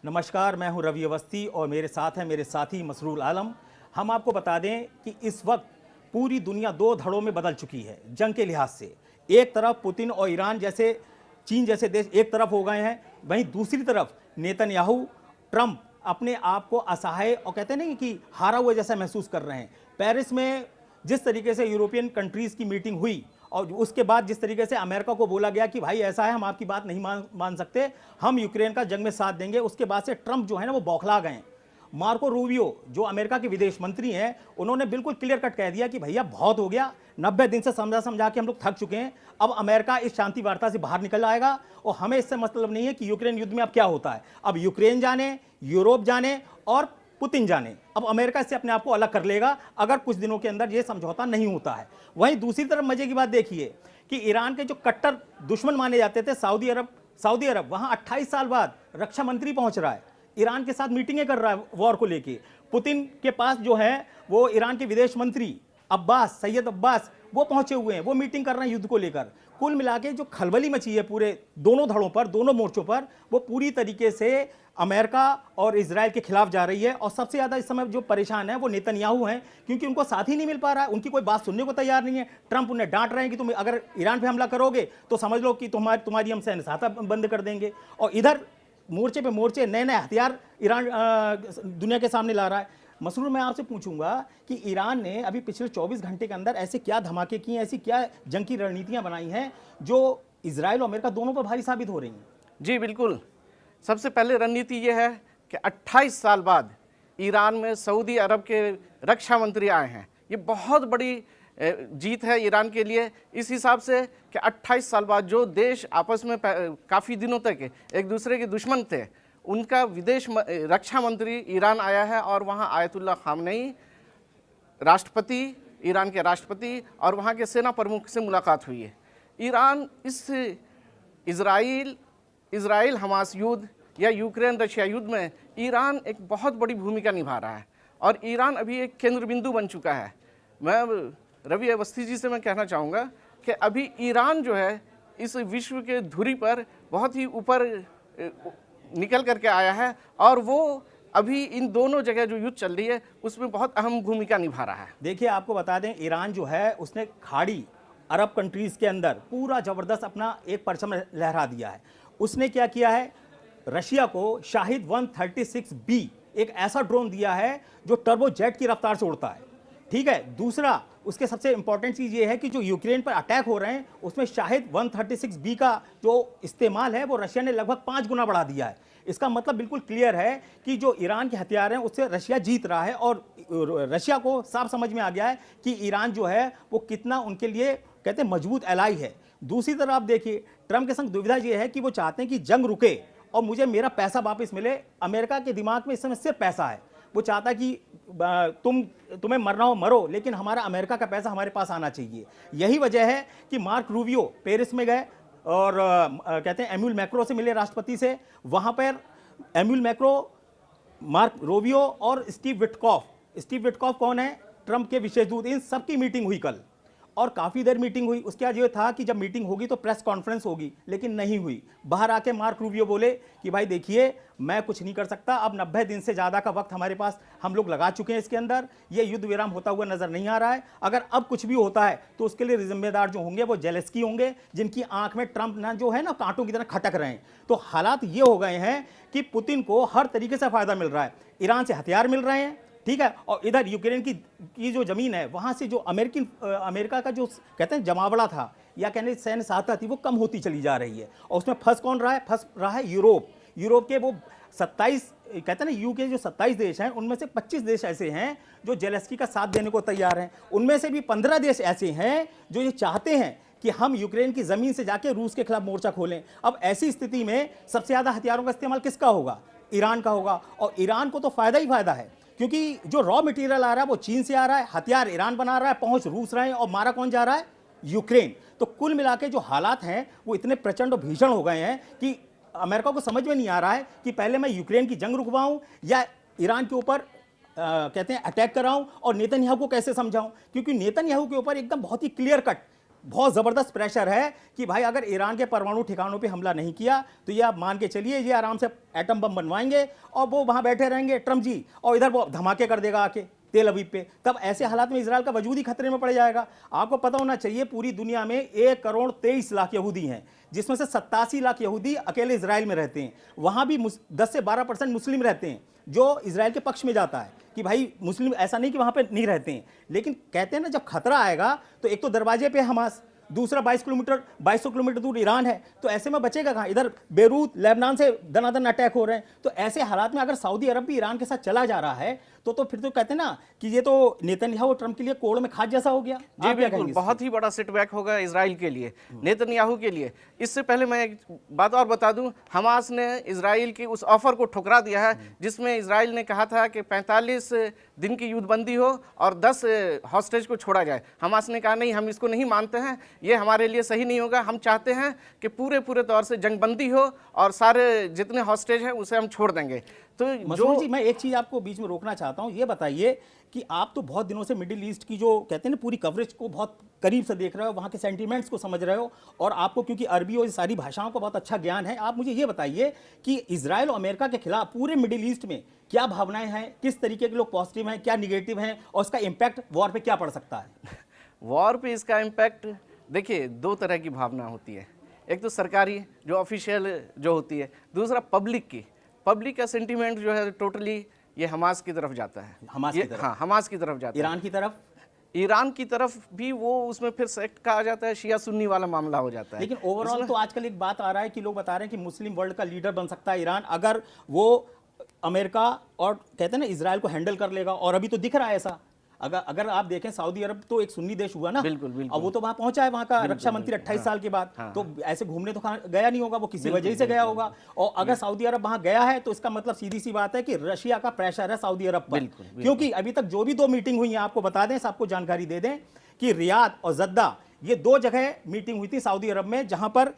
नमस्कार, मैं हूं रवि अवस्थी और मेरे साथ हैं मेरे साथी मसरूर आलम। हम आपको बता दें कि इस वक्त पूरी दुनिया दो धड़ों में बदल चुकी है जंग के लिहाज से। एक तरफ पुतिन और ईरान जैसे, चीन जैसे देश एक तरफ हो गए हैं, वहीं दूसरी तरफ नेतन्याहू, ट्रंप अपने आप को असहाय और कहते हैं ना कि हारा हुआ जैसा महसूस कर रहे हैं। पेरिस में जिस तरीके से यूरोपियन कंट्रीज़ की मीटिंग हुई और उसके बाद जिस तरीके से अमेरिका को बोला गया कि भाई ऐसा है, हम आपकी बात नहीं मान सकते, हम यूक्रेन का जंग में साथ देंगे, उसके बाद से ट्रंप जो है ना वो बौखला गए। मार्को रूबियो जो अमेरिका के विदेश मंत्री हैं, उन्होंने बिल्कुल क्लियर कट कह दिया कि भैया बहुत हो गया, 90 दिन से समझा समझा के हम लोग थक चुके हैं, अब अमेरिका इस शांति वार्ता से बाहर निकल आएगा और हमें इससे मतलब नहीं है कि यूक्रेन युद्ध में अब क्या होता है। अब यूक्रेन जाने, यूरोप जाने और पुतिन जाने, अब अमेरिका से अपने आप को अलग कर लेगा अगर कुछ दिनों के अंदर ये समझौता नहीं होता है। वहीं दूसरी तरफ मजे की बात देखिए कि ईरान के जो कट्टर दुश्मन माने जाते थे सऊदी अरब वहां 28 साल बाद रक्षा मंत्री पहुंच रहा है, ईरान के साथ मीटिंगें कर रहा है वॉर को लेके। पुतिन के पास जो है वो ईरान के विदेश मंत्री सैयद अब्बास वो पहुंचे हुए हैं, वो मीटिंग कर रहे हैं युद्ध को लेकर। कुल मिला के जो खलबली मची है पूरे दोनों धड़ों पर, दोनों मोर्चों पर, वो पूरी तरीके से अमेरिका और इजराइल के खिलाफ जा रही है। और सबसे ज़्यादा इस समय जो परेशान है वो नेतन्याहू हैं, क्योंकि उनको साथ ही नहीं मिल पा रहा है, उनकी कोई बात सुनने को तैयार नहीं है। ट्रंप उन्हें डांट रहे हैं कि तुम अगर ईरान पे हमला करोगे तो समझ लो कि तुम्हारी हम सैन्य सहायता बंद कर देंगे। और इधर मोर्चे पे मोर्चे नए नए हथियार ईरान दुनिया के सामने ला रहा है। मसरूर, मैं आपसे पूछूंगा कि ईरान ने अभी पिछले 24 घंटे के अंदर ऐसे क्या धमाके किए, ऐसी क्या जंग की रणनीतियां बनाई हैं जो इजराइल और अमेरिका दोनों पर भारी साबित हो रही हैं? जी बिल्कुल। सबसे पहले रणनीति ये है कि 28 साल बाद ईरान में सऊदी अरब के रक्षा मंत्री आए हैं। ये बहुत बड़ी जीत है ईरान के लिए, इस हिसाब से कि 28 साल बाद जो देश आपस में काफ़ी दिनों तक एक दूसरे के दुश्मन थे, उनका रक्षा मंत्री ईरान आया है और वहाँ आयतुल्ला खामनेई राष्ट्रपति, ईरान के राष्ट्रपति और वहाँ के सेना प्रमुख से मुलाकात हुई है। ईरान इस इजराइल हमास युद्ध या यूक्रेन रशिया युद्ध में ईरान एक बहुत बड़ी भूमिका निभा रहा है और ईरान अभी एक केंद्र बिंदु बन चुका है। मैं रवि अवस्थी जी से मैं कहना चाहूँगा कि अभी ईरान जो है इस विश्व के धुरी पर बहुत ही ऊपर निकल करके आया है और वो अभी इन दोनों जगह जो युद्ध चल रही है उसमें बहुत अहम भूमिका निभा रहा है। देखिए, आपको बता दें, ईरान जो है उसने खाड़ी अरब कंट्रीज के अंदर पूरा जबरदस्त अपना एक परचम लहरा दिया है। उसने क्या किया है, रशिया को शाहिद 136B एक ऐसा ड्रोन दिया है जो टर्बो जेट की रफ्तार से उड़ता है। ठीक है, दूसरा उसके सबसे इंपॉर्टेंट चीज़ ये है कि जो यूक्रेन पर अटैक हो रहे हैं उसमें शाहिद 136B का जो इस्तेमाल है वो रशिया ने लगभग 5 गुना बढ़ा दिया है। इसका मतलब बिल्कुल क्लियर है कि जो ईरान के हथियार हैं उससे रशिया जीत रहा है और रशिया को साफ समझ में आ गया है कि ईरान जो है वो कितना उनके लिए कहते हैं मजबूत एलाई है। दूसरी तरफ आप देखिए, ट्रंप के संग दुविधा ये है कि वो चाहते हैं कि जंग रुके और मुझे मेरा पैसा वापस मिले। अमेरिका के दिमाग में इस समय सिर्फ पैसा है, वो चाहता है कि तुम्हें मरना हो मरो, लेकिन हमारा अमेरिका का पैसा हमारे पास आना चाहिए। यही वजह है कि मार्क रूबियो पेरिस में गए और कहते हैं एम्यूल मैक्रो से मिले राष्ट्रपति से। वहाँ पर एम्यूल मैक्रो, मार्क रूबियो और स्टीव विटकॉफ कौन है, ट्रंप के विशेष दूत, इन सबकी मीटिंग हुई कल और काफ़ी देर मीटिंग हुई। उसके बाद ये था कि जब मीटिंग होगी तो प्रेस कॉन्फ्रेंस होगी, लेकिन नहीं हुई। बाहर आके मार्क रूबियो बोले कि भाई देखिए, मैं कुछ नहीं कर सकता, अब 90 दिन से ज़्यादा का वक्त हमारे पास हम लोग लगा चुके हैं इसके अंदर, ये युद्ध विराम होता हुआ नजर नहीं आ रहा है। अगर अब कुछ भी होता है तो उसके लिए जिम्मेदार जो होंगे वो जेलेंस्की होंगे, जिनकी आंख में ट्रंप ना जो है ना कांटों की तरह खटक रहे हैं। तो हालात ये हो गए हैं कि पुतिन को हर तरीके से फायदा मिल रहा है, ईरान से हथियार मिल रहे हैं, ठीक है, और इधर यूक्रेन की जो जमीन है वहां से जो अमेरिका का जो कहते हैं जमावड़ा था या कहने सैन्य सहायता थी वो कम होती चली जा रही है। और उसमें फंस रहा है यूरोप के वो 27 कहते हैं ना, यू के जो 27 देश हैं उनमें से 25 देश ऐसे हैं जो जेलेंस्की का साथ देने को तैयार हैं। उनमें से भी 15 देश ऐसे हैं जो ये चाहते हैं कि हम यूक्रेन की जमीन से जाके रूस के खिलाफ मोर्चा खोलें। अब ऐसी स्थिति में सबसे ज्यादा हथियारों का इस्तेमाल किसका होगा? ईरान का होगा। और ईरान को तो फायदा ही फायदा है, क्योंकि जो रॉ मटेरियल आ रहा है वो चीन से आ रहा है, हथियार ईरान बना रहा है, पहुंच रूस रहे हैं और मारा कौन जा रहा है? यूक्रेन। तो कुल मिला के जो हालात हैं वो इतने प्रचंड और भीषण हो गए हैं कि अमेरिका को समझ में नहीं आ रहा है कि पहले मैं यूक्रेन की जंग रुकवाऊं या ईरान के ऊपर कहते हैं अटैक कराऊं, और नेतन्याहू को कैसे समझाऊं, क्योंकि नेतन्याहू के ऊपर एकदम बहुत ही क्लियर कट बहुत ज़बरदस्त प्रेशर है कि भाई अगर ईरान के परमाणु ठिकानों पे हमला नहीं किया तो ये आप मान के चलिए ये आराम से एटम बम बनवाएंगे और वो वहाँ बैठे रहेंगे ट्रम्प जी, और इधर वो धमाके कर देगा आके तेल अवीव पे। तब ऐसे हालात में इजराइल का वजूद ही खतरे में पड़ जाएगा। आपको पता होना चाहिए पूरी दुनिया में 1,23,00,000 यहूदी हैं, जिसमें से 87 लाख यहूदी अकेले इजराइल में रहते हैं। वहाँ भी 10 से 12% मुस्लिम रहते हैं, जो इजराइल के पक्ष में जाता है कि भाई मुस्लिम, ऐसा नहीं कि वहाँ पे नहीं रहते हैं, लेकिन कहते हैं ना जब खतरा आएगा तो एक तो दरवाजे पे हमास, दूसरा 2200 किलोमीटर दूर ईरान है, तो ऐसे में बचेगा कहाँ? इधर बेरूत लेबनान से दनादन अटैक हो रहे हैं। तो ऐसे हालात में अगर सऊदी अरब भी ईरान के साथ चला जा रहा है तो फिर तो कहते हैं ना कि ये तो नेतन्याहू ट्रम्प के लिए कोड़ में खाद जैसा हो गया। जी बिल्कुल, बहुत ही बड़ा सेटबैक होगा इजराइल के लिए, नेतन्याहू के लिए। इससे पहले मैं एक बात और बता दूं, हमास ने इजराइल की उस ऑफर को ठुकरा दिया है जिसमें इजराइल ने कहा था कि 45 दिन की युद्धबंदी हो और 10 हॉस्टेज को छोड़ा जाए। हमास ने कहा नहीं, हम इसको नहीं मानते हैं, ये हमारे लिए सही नहीं होगा, हम चाहते हैं कि पूरे तौर से जंगबंदी हो और सारे जितने हॉस्टेज हैं उसे हम छोड़ देंगे। तो मसूद जी, मैं एक चीज़ आपको बीच में रोकना चाहता हूँ, ये बताइए कि आप तो बहुत दिनों से मिडिल ईस्ट की जो कहते हैं ना पूरी कवरेज को बहुत करीब से देख रहे हो, वहाँ के सेंटीमेंट्स को समझ रहे हो, और आपको क्योंकि अरबी और सारी भाषाओं का बहुत अच्छा ज्ञान है, आप मुझे ये बताइए कि इजराइल और अमेरिका के खिलाफ पूरे मिडिल ईस्ट में क्या भावनाएं हैं, किस तरीके के लोग पॉजिटिव हैं, क्या निगेटिव हैं, और उसका इम्पैक्ट वॉर पर क्या पड़ सकता है? वॉर पे इसका इम्पैक्ट देखिए, दो तरह की भावना होती है। एक तो सरकारी जो ऑफिशियल जो होती है, दूसरा पब्लिक का सेंटीमेंट जो है टोटली ये हमास की तरफ जाता है। हमास की तरफ? हाँ, हमास की तरफ जाता है। ईरान की तरफ भी वो उसमें फिर सेक्ट कहा जाता है, शिया सुन्नी वाला मामला हो जाता है। लेकिन ओवरऑल तो आजकल एक बात आ रहा है कि लोग बता रहे हैं कि मुस्लिम वर्ल्ड का लीडर बन सकता है ईरान, अगर वो अमेरिका और कहते हैं ना इजराइल को हैंडल कर लेगा, और अभी तो दिख रहा है ऐसा। अगर आप देखें सऊदी अरब तो एक सुन्नी देश हुआ ना, बिल्कुल बिल्कुल, अब वो तो वहां पहुंचा है, वहां का रक्षा मंत्री 28 साल के बाद, तो ऐसे घूमने तो गया नहीं होगा, वो किसी वजह से गया होगा। और अगर सऊदी अरब वहां गया है तो इसका मतलब सीधी सी बात है कि रशिया का प्रेशर है सऊदी अरब पर। क्योंकि अभी तक जो भी 2 मीटिंग हुई है, आपको बता दें, सबको जानकारी दे दें कि रियाद और जद्दा, ये 2 जगह मीटिंग हुई थी सऊदी अरब में, जहां पर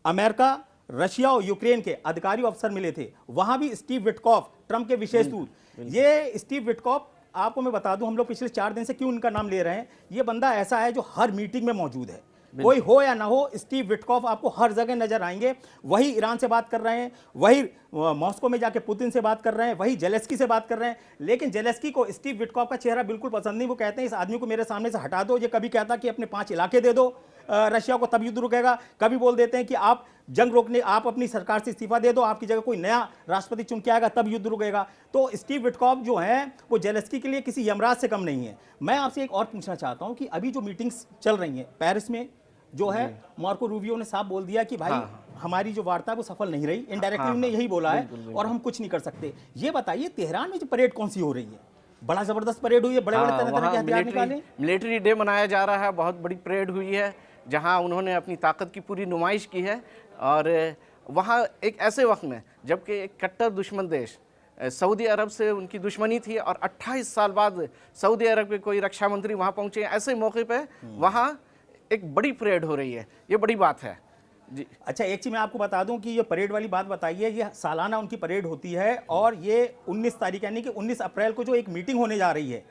अमेरिका, रशिया और यूक्रेन के अधिकारी अफसर मिले थे। वहां भी स्टीव विटकॉफ, ट्रंप के विशेष दूत, ये स्टीव विटकॉफ, आपको मैं बता दूं, हम लोग पिछले 4 दिन से क्यों उनका नाम ले रहे हैं, ये बंदा ऐसा है जो हर मीटिंग में मौजूद है, कोई हो या ना हो, स्टीव विटकॉफ आपको हर जगह नजर आएंगे। वही ईरान से बात कर रहे हैं, वही मॉस्को में जाके पुतिन से बात कर रहे हैं, वही जेलेस्की से बात कर रहे हैं। लेकिन जेलेस्की को स्टीव विटकॉफ का चेहरा बिल्कुल पसंद नहीं। वो कहते हैं इस आदमी को मेरे सामने से हटा दो। ये कभी कहता कि अपने 5 इलाके दे दो रशिया को, तब युद्ध रुकेगा। कभी बोल देते हैं कि आप जंग रोकने, आप अपनी सरकार से इस्तीफा दे दो, आपकी जगह कोई नया राष्ट्रपति चुन के आएगा, तब युद्ध रुकेगा। तो स्टीव विटकॉफ जो है वो जेलेस्की के लिए किसी यमराज से कम नहीं है। मैं आपसे एक और पूछना चाहता हूं कि अभी जो मीटिंग्स चल रही हैं पेरिस में, जो है मार्को रूबियो ने साफ बोल दिया कि भाई हमारी जो वार्ता है वो सफल नहीं रही, इनडायरेक्टली उन्होंने यही बोला है, और हम कुछ नहीं कर सकते। ये बताइए तेहरान में जो परेड कौन सी हो रही है? बड़ा जबरदस्त परेड हुई है, बड़े-बड़े तरह के हथियार निकाले, मिलिट्री डे मनाया जा रहा है, बहुत बड़ी परेड हुई है जहां उन्होंने अपनी ताकत की पूरी नुमाइश की है। और वहां एक ऐसे वक्त में जबकि एक कट्टर दुश्मन देश सऊदी अरब से उनकी दुश्मनी थी, और 28 साल बाद सऊदी अरब के कोई रक्षा मंत्री वहां पहुंचे, ऐसे मौके पे वहां एक बड़ी परेड हो रही है, ये बड़ी बात है जी। अच्छा, एक चीज़ मैं आपको बता दूं कि ये परेड वाली बात बताइए, ये सालाना उनकी परेड होती है, और ये 19 तारीख यानी कि 19 अप्रैल को जो एक मीटिंग होने जा रही है,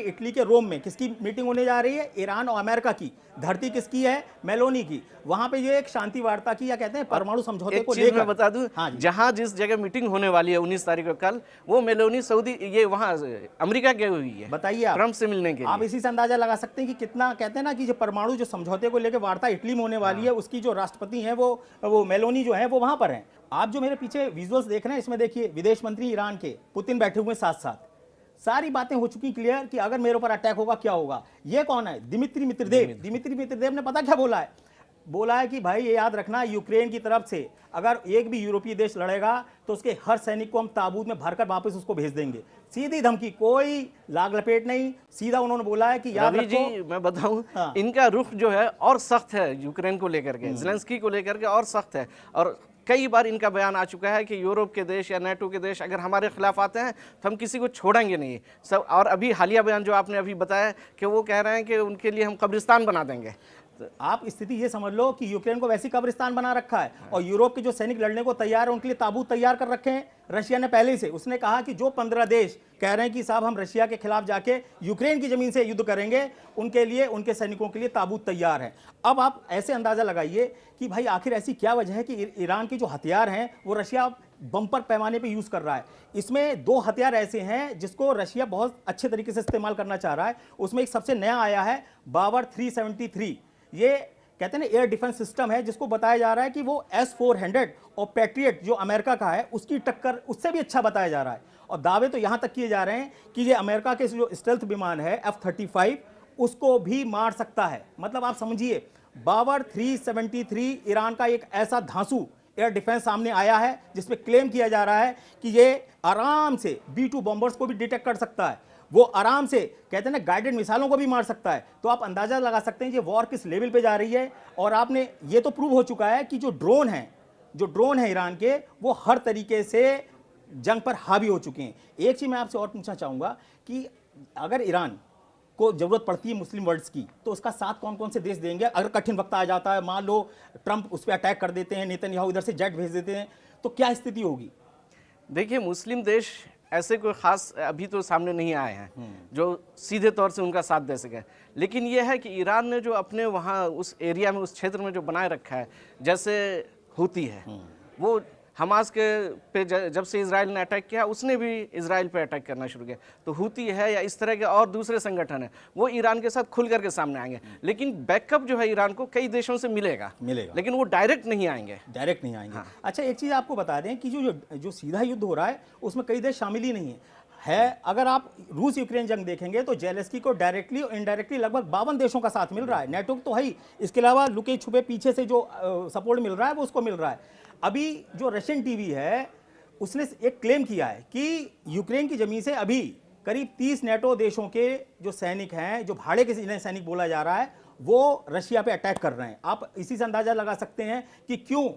इटली के रोम में। किसकी मीटिंग होने जा रही है? ईरान और अमेरिका की। धरती किसकी है? मेलोनी की। वहां पे ये एक शांति वार्ता की, या कहते हैं परमाणु समझौते को लेकर। मैं बता दूं, हाँ, जहां जिस जगह मीटिंग होने वाली है 19 तारीख को कल, वो मेलोनी सऊदी, ये वहां अमेरिका गई हुई है। बताइए आप, ट्रंप से मिलने के लिए। आप इसी से अंदाजा लगा सकते हैं कि कितना, कहते हैं ना कि जो परमाणु जो समझौते को लेकर वार्ता इटली में होने वाली है, उसकी जो राष्ट्रपति है वो मेलोनी जो है वो वहां पर है। आप जो मेरे पीछे विजुअल्स देख रहे हैं, इसमें देखिए विदेश मंत्री ईरान के पुतिन बैठे हुए साथ साथ। सारी बातें हो चुकी क्लियर कि अगर मेरे ऊपर अटैक होगा क्या होगा। ये कौन है? दिमित्री मित्रदेव ने पता क्या बोला है? बोला है कि भाई ये याद रखना, यूक्रेन की तरफ से अगर एक भी यूरोपीय देश लड़ेगा तो उसके हर सैनिक को हम ताबूत में भरकर वापस उसको भेज देंगे। सीधी धमकी, कोई लाग लपेट नहीं, सीधा उन्होंने बोला है कि याद रखो। जी मैं बताऊं, हाँ, इनका रुख जो है और सख्त है यूक्रेन को लेकर के, ज़ेलेंस्की को लेकर के और सख्त है। और कई बार इनका बयान आ चुका है कि यूरोप के देश या नेटो के देश अगर हमारे खिलाफ आते हैं तो हम किसी को छोड़ेंगे नहीं सब। और अभी हालिया बयान जो आपने अभी बताया कि वो कह रहे हैं कि उनके लिए हम कब्रिस्तान बना देंगे। आप स्थिति ये समझ लो कि यूक्रेन को वैसी कब्रिस्तान बना रखा है और यूरोप के जो सैनिक लड़ने को तैयार है उनके लिए ताबूत तैयार कर रखे हैं रशिया ने पहले से। उसने कहा कि जो 15 देश कह रहे हैं कि साहब हम रशिया के खिलाफ जाके यूक्रेन की जमीन से युद्ध करेंगे, उनके लिए, उनके सैनिकों के लिए ताबूत तैयार है। अब आप ऐसे अंदाजा लगाइए कि भाई आखिर ऐसी क्या वजह है कि ईरान के जो हथियार हैं वो रशिया बम्पर पैमाने पे यूज कर रहा है। इसमें 2 हथियार ऐसे हैं जिसको रशिया बहुत अच्छे तरीके से इस्तेमाल करना चाह रहा है। उसमें एक सबसे नया आया है बावर 373। ये कहते हैं ना एयर डिफेंस सिस्टम है, जिसको बताया जा रहा है कि वो S-400 और पैट्रियट जो अमेरिका का है उसकी टक्कर उससे भी अच्छा बताया जा रहा है। और दावे तो यहां तक किए जा रहे हैं कि ये अमेरिका के जो स्टेल्थ विमान है F-35 उसको भी मार सकता है। मतलब आप समझिए बावर 373 ईरान का एक ऐसा धांसू एयर डिफेंस सामने आया है जिसमें क्लेम किया जा रहा है कि ये आराम से B-2 बॉम्बर्स को भी डिटेक्ट कर सकता है, वो आराम से कहते हैं ना गाइडेड मिसाइलों को भी मार सकता है। तो आप अंदाजा लगा सकते हैं ये वॉर किस लेवल पे जा रही है। और आपने ये तो प्रूव हो चुका है कि जो ड्रोन है ईरान के, वो हर तरीके से जंग पर हावी हो चुके हैं। एक चीज मैं आपसे और पूछना चाहूंगा कि अगर ईरान को जरूरत पड़ती है मुस्लिम वर्ल्ड की तो उसका साथ कौन कौन से देश देंगे? अगर कठिन वक्त आ जाता है, मान लो ट्रंप उस पर अटैक कर देते हैं, नेतन्याहू इधर से जेट भेज देते हैं, तो क्या स्थिति होगी? देखिए, मुस्लिम देश ऐसे कोई खास अभी तो सामने नहीं आए हैं जो सीधे तौर से उनका साथ दे सके। लेकिन यह है कि ईरान ने जो अपने वहाँ उस एरिया में, उस क्षेत्र में जो बनाए रखा है, जैसे हुती है, वो हमास के पे जब से इजराइल ने अटैक किया उसने भी इजराइल पे अटैक करना शुरू किया। तो हुती है या इस तरह के और दूसरे संगठन है, वो ईरान के साथ खुल करके सामने आएंगे। लेकिन बैकअप जो है ईरान को कई देशों से मिलेगा, लेकिन वो डायरेक्ट नहीं आएंगे। हाँ। अच्छा, एक चीज़ आपको बता दें कि जो सीधा युद्ध हो रहा है उसमें कई देश शामिल ही नहीं है। अगर आप रूस यूक्रेन जंग देखेंगे तो जेलेस्की को डायरेक्टली और इनडायरेक्टली लगभग 52 देशों का साथ मिल रहा है। नेटो तो है ही, इसके अलावा लुके छुपे पीछे से जो सपोर्ट मिल रहा है वो उसको मिल रहा है। अभी जो रशियन टीवी है उसने एक क्लेम किया है कि यूक्रेन की जमीन से अभी करीब 30 नेटो देशों के जो सैनिक हैं, जो भाड़े के जिन्हें सैनिक बोला जा रहा है, वो रशिया पे अटैक कर रहे हैं। आप इसी से अंदाजा लगा सकते हैं कि क्यों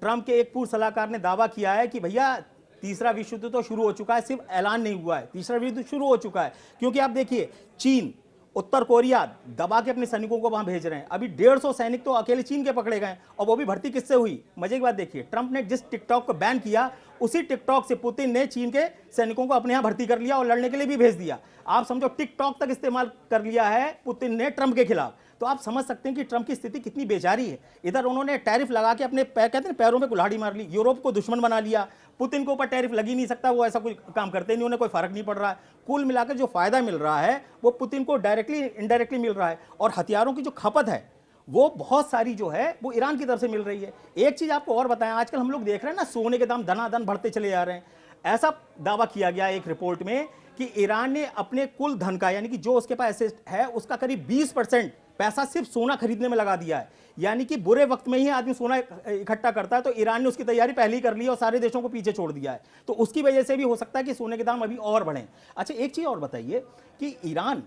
ट्रंप के एक पूर्व सलाहकार ने दावा किया है कि भैया तीसरा विश्व युद्ध तो शुरू हो चुका है, सिर्फ ऐलान नहीं हुआ है, तीसरा विश्व युद्ध शुरू हो चुका है। क्योंकि आप देखिए चीन, उत्तर कोरिया दबा के अपने सैनिकों को वहां भेज रहे हैं। अभी 150 सैनिक तो अकेले चीन के पकड़े गए, और वो भी भर्ती किससे हुई? मजे की बात देखिए, ट्रंप ने जिस टिकटॉक को बैन किया उसी टिकटॉक से पुतिन ने चीन के सैनिकों को अपने यहां भर्ती कर लिया और लड़ने के लिए भी भेज दिया। आप समझो टिकटॉक तक इस्तेमाल कर लिया है पुतिन ने ट्रंप के खिलाफ। तो आप समझ सकते हैं कि ट्रंप की स्थिति कितनी बेजारी है। इधर उन्होंने टैरिफ लगा के अपने कहते हैं पैरों में कुल्हाड़ी मार ली, यूरोप को दुश्मन बना लिया। पुतिन के ऊपर टैरिफ लग ही नहीं सकता, वो ऐसा कोई काम करते नहीं, उन्हें कोई फर्क नहीं पड़ रहा है। कुल मिलाकर जो फायदा मिल रहा है वो पुतिन को डायरेक्टली इनडायरेक्टली मिल रहा है। और हथियारों की जो खपत है वो बहुत सारी जो है वो ईरान की तरफ से मिल रही है। एक चीज आपको और बताएं, आजकल हम लोग देख रहे हैं ना सोने के दाम धनाधन बढ़ते चले जा रहे हैं। ऐसा दावा किया गया एक रिपोर्ट में कि ईरान ने अपने कुल धन का, यानी कि जो उसके पास एसेट है उसका करीब 20% पैसा सिर्फ सोना खरीदने में लगा दिया है। यानी कि बुरे वक्त में ही आदमी सोना इकट्ठा करता है, तो ईरान ने उसकी तैयारी पहले ही कर ली और सारे देशों को पीछे छोड़ दिया है। तो उसकी वजह से भी हो सकता है कि सोने के दाम अभी और बढ़ें। अच्छा, एक चीज और बताइए कि ईरान,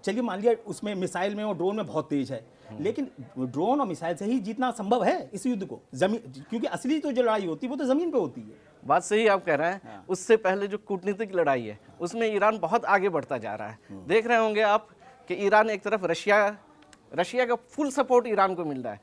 चलिए मान लिया उसमें मिसाइल में और ड्रोन में बहुत तेज है, लेकिन ड्रोन और मिसाइल से ही जीतना संभव है इस युद्ध को? जमीन, क्योंकि असली तो जो लड़ाई होती है वो तो जमीन पे होती है। बात सही आप कह रहे हैं। उससे पहले जो कूटनीतिक लड़ाई है उसमें ईरान बहुत आगे बढ़ता जा रहा है। देख रहे होंगे आप कि ईरान एक तरफ रशिया का फुल सपोर्ट ईरान को मिल रहा है,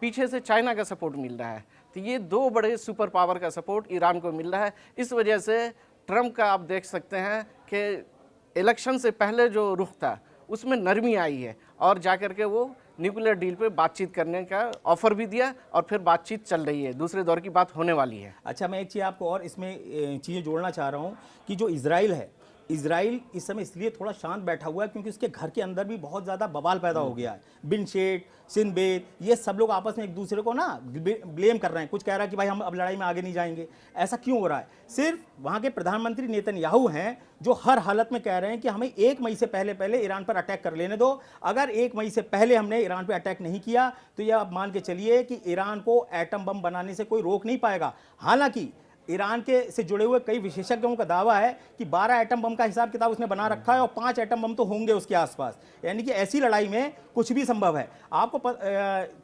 पीछे से चाइना का सपोर्ट मिल रहा है। तो ये 2 बड़े सुपर पावर का सपोर्ट ईरान को मिल रहा है। इस वजह से ट्रंप का आप देख सकते हैं कि इलेक्शन से पहले जो रुख था उसमें नरमी आई है और जाकर के वो न्यूक्लियर डील पे बातचीत करने का ऑफर भी दिया और फिर बातचीत चल रही है, दूसरे दौर की बात होने वाली है। अच्छा, मैं एक चीज़ आपको और इसमें चीज़ें जोड़ना चाह रहा हूँ कि जो इजराइल है, इजराइल इस समय इसलिए थोड़ा शांत बैठा हुआ है क्योंकि उसके घर के अंदर भी बहुत ज़्यादा बवाल पैदा हो गया है। बिन शेट, सिनबेत, ये सब लोग आपस में एक दूसरे को ना ब्लेम कर रहे हैं। कुछ कह रहा है कि भाई हम अब लड़ाई में आगे नहीं जाएंगे। ऐसा क्यों हो रहा है? सिर्फ वहाँ के प्रधानमंत्री नेतन्याहू हैं जो हर हालत में कह रहे हैं कि हमें 1 मई से पहले ईरान पर अटैक कर लेने दो। अगर 1 मई से पहले हमने ईरान पर अटैक नहीं किया तो यह आप मान के चलिए कि ईरान को एटम बम बनाने से कोई रोक नहीं पाएगा। हालांकि ईरान के से जुड़े हुए कई विशेषज्ञों का दावा है कि 12 एटम बम का हिसाब किताब उसने बना रखा है और 5 एटम बम तो होंगे उसके आसपास। यानी कि ऐसी लड़ाई में कुछ भी संभव है। आपको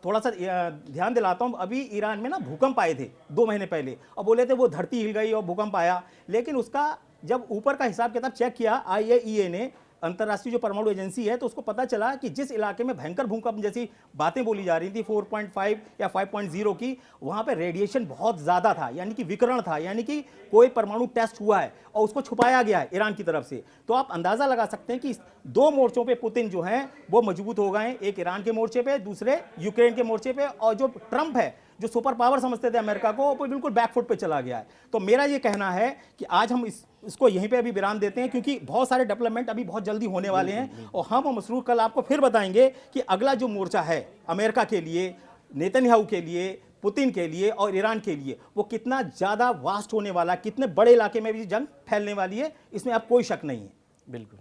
थोड़ा सा ध्यान दिलाता हूं, अभी ईरान में ना भूकंप आए थे 2 महीने पहले और बोले थे वो धरती हिल गई और भूकंप आया, लेकिन उसका जब ऊपर का हिसाब किताब चेक किया IAEA ने अंतर्राष्ट्रीय जो परमाणु एजेंसी है, तो उसको पता चला कि जिस इलाके में भयंकर भूकंप जैसी बातें बोली जा रही थी 4.5 या 5.0 की, वहां पे रेडिएशन बहुत ज्यादा था, यानी कि विकिरण था, यानी कि कोई परमाणु टेस्ट हुआ है और उसको छुपाया गया है ईरान की तरफ से। तो आप अंदाजा लगा सकते हैं कि इस 2 मोर्चों पे पुतिन जो है वो मजबूत हो गए हैं, एक ईरान के मोर्चे पे, दूसरे यूक्रेन के मोर्चे पे, और जो ट्रंप है जो सुपर पावर समझते थे अमेरिका को, वो बिल्कुल बैकफुट पे चला गया है। तो मेरा ये कहना है कि आज हम इसको यहीं पे अभी विराम देते हैं, क्योंकि बहुत सारे डेवलपमेंट अभी बहुत जल्दी होने वाले हैं, और हम मसरूर कल आपको फिर बताएंगे कि अगला जो मोर्चा है अमेरिका के लिए, नेतन्याहू के लिए, पुतिन के लिए और ईरान के लिए, वो कितना ज़्यादा वास्ट होने वाला है, कितने बड़े इलाके में भी जंग फैलने वाली है, इसमें अब कोई शक नहीं है। बिल्कुल।